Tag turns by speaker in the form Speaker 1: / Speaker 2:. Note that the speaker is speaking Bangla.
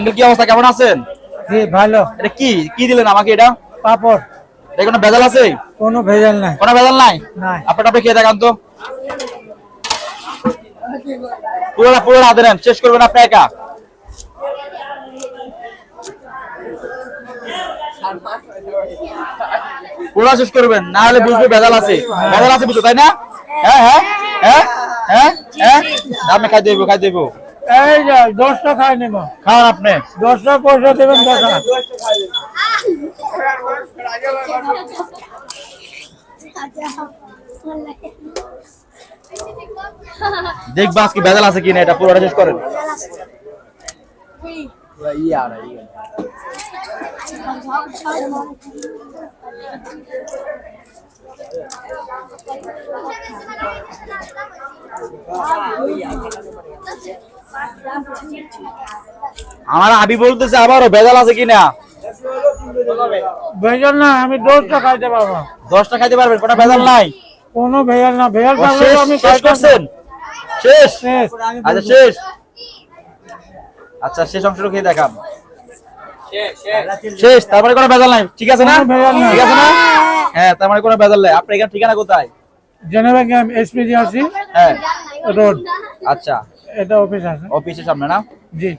Speaker 1: আঙ্কেল কি অবস্থা, কেমন আছেন?
Speaker 2: জি ভালো।
Speaker 1: এটা কি কি দিলেন আমাকে? এটা
Speaker 2: পাপড়।
Speaker 1: এটা কোনো ভেজাল আছে?
Speaker 2: কোনো ভেজাল নাই।
Speaker 1: কোনো ভেজাল নাই?
Speaker 2: নাই।
Speaker 1: আপনারা খেয়ে দেখান তো। পুরোটা পুরোটা হাতে নেন, শেষ করবেন আপনি একা। পুরোটা শেষ করবেন, না হলে বুঝবে ভেজাল আছে। ভেজাল আছে বুঝো, তাই না? হ্যাঁ হ্যাঁ হ্যাঁ হ্যাঁ হ্যাঁ, আমি খাই দেবো খাই দেবো।
Speaker 2: এই যে 10টা খাই নেব।
Speaker 1: খাওয়ান আপনি।
Speaker 2: 10টা পয়সা দেবেন 10টা।
Speaker 1: দেখবা আজকে ভেজাল আছে কিনা, এটা পুরোটা শেষ করেন। আমার আবি বলতেছে আবারও ভেজাল আছে কিনা।
Speaker 2: ভেজাল না, আমি 10টা খাইতে পারবো।
Speaker 1: 10টা খাইতে পারবেন, কোনো ভেজাল নাই?
Speaker 2: কোনো ভেজাল না। ভেজাল
Speaker 1: ও,
Speaker 2: থাকলে
Speaker 1: শেষ
Speaker 2: আমি
Speaker 1: শেষ
Speaker 2: খাইতাম না।
Speaker 1: করছেন? শেষ?
Speaker 2: শেষ।
Speaker 1: আচ্ছা শেষ। আচ্ছা শেষ অংশটা খেয়ে দেখান। শেষ, তারপরে কোনো ভেজাল নাই, ঠিক আছে না?
Speaker 2: কোনো ভেজাল নাই।
Speaker 1: ঠিক আছে না? হ্যাঁ, তার মানে কোনো ভেজাল নাই। আপনার এখানে ঠিকানা কোথায়?
Speaker 2: জেনেভা ক্যাম্প এসপিজিআরসি
Speaker 1: হ্যাঁ,
Speaker 2: রোড।
Speaker 1: আচ্ছা,
Speaker 2: এটা অফিস আছে।
Speaker 1: অফিসের সামনে না?
Speaker 2: জি।